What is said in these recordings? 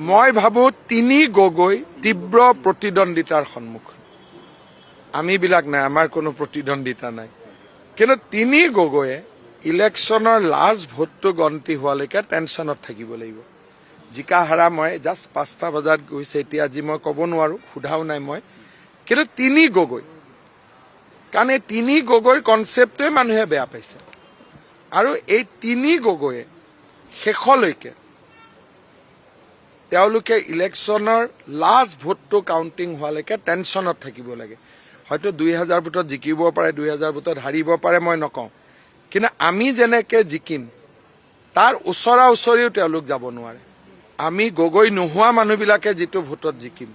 মই ভাবো তিনি গগৈ তীব্র প্রতিদ্বন্দ্বিতার সম্মুখীন। আমি বিলাক নাই, আমার কোনো প্রতিদ্বন্দ্বিতা নাই, কিন্তু তিনি গগৈয়ে ইলেকশনের লাস্ট ভোটটো গন্তি হোৱালৈকে টেনশনত থাকিব লাগিব। জিকা হাৰা মই জাষ্ট 5টা বজাত গৈছে, এতিয়া আজি মই ক'ব নোৱাৰো, সোধাও নাই মই, কিন্তু তিনি গগৈ, কাৰণ এই তিনি গগৈৰ কনচেপ্টটোৱে মানুহে বেয়া পাইছে, আৰু এই তিনি গগৈয়ে শেষলৈকে তেওঁলোকে ইলেকশনৰ লাষ্ট ভোটটো কাউণ্টিং হোৱালৈকে টেনশনত থাকিব লাগে। হয়তো 2000 ভোটত জিকিব পাৰে, 2000 ভোটত হাৰিব পাৰে, মই নকওঁ, কিন্তু আমি যেনেকে জিকিম তাৰ ওচৰা ওচৰিও তেওঁলোক যাব নোৱাৰে। আমি গগৈ নোহোৱা মানুহবিলাকে যিটো ভোটত জিকিম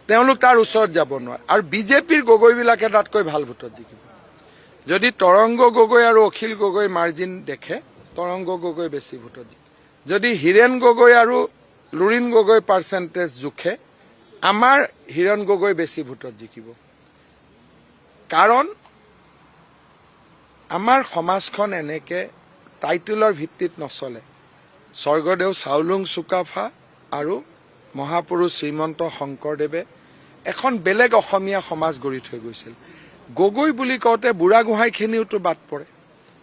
তেওঁলোক তাৰ ওচৰত যাব নোৱাৰে, আৰু বিজেপিৰ গগৈবিলাকে তাতকৈ ভাল ভোটত জিকিব। যদি তৰংগ গগৈ আৰু অখিল গগৈৰ মাৰ্জিন দেখে, তৰংগ গগৈ বেছি ভোটত জিকিব। যদি হীৰেন গগৈ আৰু লুৰিণ গগৈ পাৰ্চেণ্টেজ জোখে, আমাৰ হীৰেন গগৈ বেছি ভোটত জিকিব। কাৰণ আমাৰ সমাজখন এনেকে টাইটেলৰ ভিত্তিত নচলে। স্বৰ্গদেউ চাওলুং চুকাফা আৰু মহাপুৰুষ শ্ৰীমন্ত শংকৰদেৱে এখন বেলেগ অসমীয়া সমাজ গঢ়ি থৈ গৈছিল। গগৈ বুলি কওঁতে বুঢ়াগোহাঁইখিনিওতো বাদ পৰে,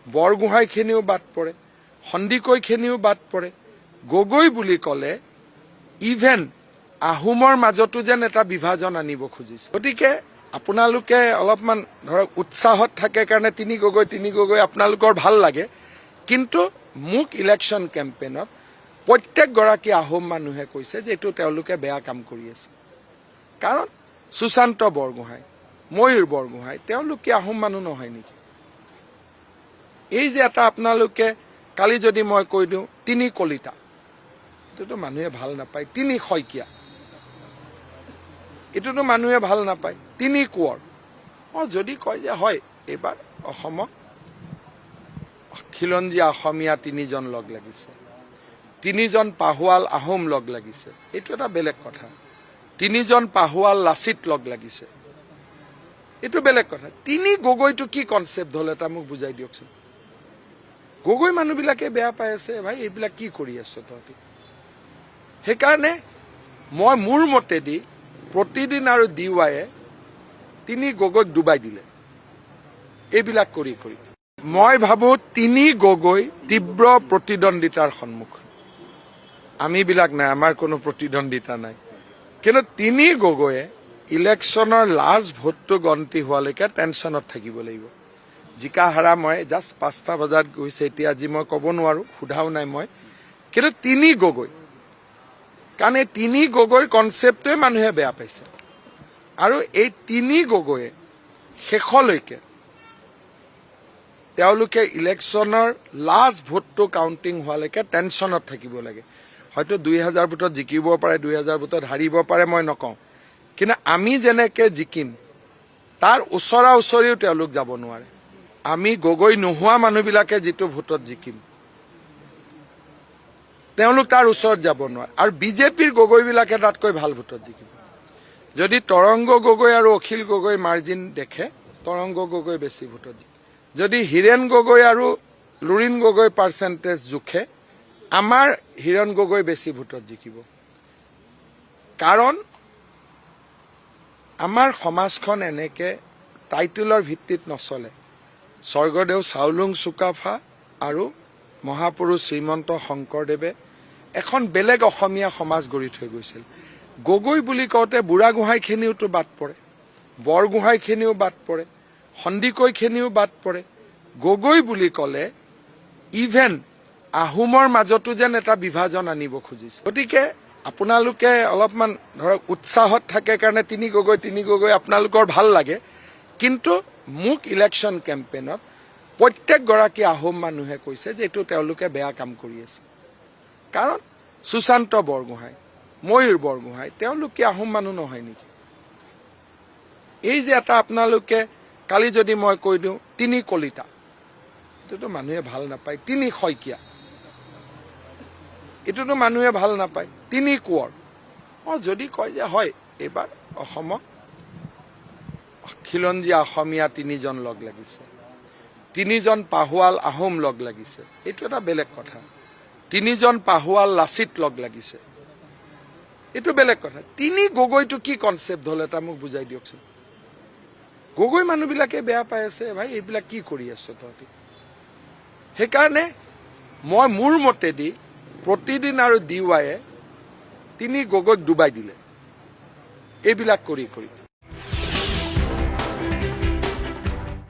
বৰগোহাঁইখিনিও বাদ পৰে, সন্দিকৈখিনিও বাদ পৰে। গগৈ বুলি ক'লে ইভেন আহোমৰ মাজতো যেন এটা বিভাজন আনিব খুজিছে। গতিকে আপোনালোকে অলপমান ধৰক উৎসাহত থাকে কাৰণে তিনি গগৈ আপোনালোকৰ ভাল লাগে, কিন্তু মোক ইলেকশ্যন কেম্পেইনত প্ৰত্যেকগৰাকী আহোম মানুহে কৈছে যে এইটো তেওঁলোকে বেয়া কাম কৰি আছে। কাৰণ সুশান্ত বৰগোহাঁই, ময়ূৰ বৰগোহাঁই, তেওঁলোক কি আহোম মানুহ নহয় নেকি? এই যে এটা আপোনালোকে কালি যদি মই কৈ দিওঁ তিনি কলিতা, এইটোতো মানুহে ভাল নাপায়। তিনি শইকীয়া, এইটোতো মানুহে ভাল নাপায়। তিনি কোঁৱৰ, যদি কয় যে হয় এইবাৰ অসমত খিলঞ্জীয়া অসমীয়া তিনিজন লগ লাগিছে, তিনিজন পাহোৱাল আহোম লগ লাগিছে, এইটো এটা বেলেগ কথা। তিনিজন পাহোৱাল লাচিত লগ লাগিছে, এইটো বেলেগ কথা। তিনি গগৈটো কি কনচেপ্ট হ'ল এটা মোক বুজাই দিয়কচোন। গগৈ মানুহবিলাকে বেয়া পাই আছে, ভাই এইবিলাক কি কৰি আছ তহঁতি? সেইকাৰণে মই মোৰ মতেদি প্ৰতিদিন আৰু DYয়ে তিনি গগৈক ডুবাই দিলে এইবিলাক কৰি কৰি। মই ভাবো তিনি গগৈ তীব্ৰ প্ৰতিদ্বন্দ্বিতাৰ সন্মুখীন। আমি বিলাক নাই, আমাৰ কোনো প্ৰতিদ্বন্দ্বিতা নাই, কিন্তু তিনি গগৈয়ে ইলেকশনৰ লাষ্ট ভোটটো গন্তি হোৱালৈকে টেনশনত থাকিব লাগিব। জিকা হাৰা মই জাষ্ট 5টা বজাত গৈছে, এতিয়া আজি মই ক'ব নোৱাৰো, সোধাও নাই মই, কিন্তু তিনি গগৈ, কাৰণ এই তিনি গগৈৰ কনচেপ্টটোৱে মানুহে বেয়া পাইছে, আৰু এই তিনি গগৈয়ে শেষলৈকে তেওঁলোকে ইলেকশনৰ লাষ্ট ভোটটো কাউণ্টিং হোৱালৈকে টেনশনত থাকিব লাগে। হয়তো 2000 ভোটত জিকিব পাৰে, 2000 ভোটত হাৰিব পাৰে, মই নকওঁ, কিন্তু আমি যেনেকে জিকিম তাৰ ওচৰা ওচৰিও তেওঁলোক যাব নোৱাৰে। আমি গগৈ নোহোৱা মানুহবিলাকে যিটো ভোটত জিকিম তেওঁলোক তাৰ ওচৰত যাব নোৱাৰে, আৰু বিজেপিৰ গগৈবিলাকে তাতকৈ ভাল ভোটত জিকিব। যদি তৰংগ গগৈ আৰু অখিল গগৈৰ মাৰ্জিন দেখে, তৰংগ গগৈ বেছি ভোটত জিকিব। যদি হীৰেন গগৈ আৰু লুৰিণ গগৈ পাৰ্চেণ্টেজ জোখে, আমাৰ হীৰেন গগৈ বেছি ভোটত জিকিব। কাৰণ আমাৰ সমাজখন এনেকে টাইটেলৰ ভিত্তিত নচলে। স্বৰ্গদেউ চাওলুং চুকাফা আৰু মহাপুৰুষ শ্ৰীমন্ত শংকৰদেৱে এখন বেলেগ অসমীয়া সমাজ গঢ়ি থৈ গৈছিল। গগৈ বুলি কওঁতে বুঢ়াগোহাঁইখিনিওতো বাদ পৰে, বৰগোহাঁইখিনিও বাদ পৰে, সন্দিকৈখিনিও বাদ পৰে। গগৈ বুলি ক'লে ইভেন আহোমৰ মাজতো যেন এটা বিভাজন আনিব খুজিছে। গতিকে আপোনালোকে অলপমান ধৰক উৎসাহত থাকে কাৰণে তিনি গগৈ আপোনালোকৰ ভাল লাগে, কিন্তু মোক ইলেকশ্যন কেম্পেইনত প্ৰত্যেকগৰাকী আহোম মানুহে কৈছে যে এইটো তেওঁলোকে বেয়া কাম কৰি আছে। কাৰণ সুশান্ত বৰগোহাঁই, ময়ূৰ বৰগোহাঁই, তেওঁলোক কি আহোম মানুহ নহয় নেকি? এই যে এটা আপোনালোকে কালি যদি মই কৈ দিওঁ তিনি কলিতা, এইটোতো মানুহে ভাল নাপায়। তিনি শইকীয়া, এইটোতো মানুহে ভাল নাপায়। তিনি কোঁৱৰ, যদি কয় যে হয় এইবাৰ অসমত খিলঞ্জীয়া অসমীয়া তিনিজন লগ লাগিছে, তিনিজন পাহোৱাল আহোম লগ লাগিছে, এইটো এটা বেলেগ কথা। তিনিজন পাহোৱাল লাচিত লগ লাগিছে, এইটো বেলেগ কথা। তিনি গগৈটো কি কনচেপ্ট হ'ল এটা মোক বুজাই দিয়কচোন। গগৈ মানুহবিলাকে বেয়া পাই আছে, ভাই এইবিলাক কি কৰি আছ তহঁতি। সেইকাৰণে মই মোৰ মতেদি প্ৰতিদিন আৰু DY তিনি গগৈক ডুবাই দিলে এইবিলাক কৰি কৰি।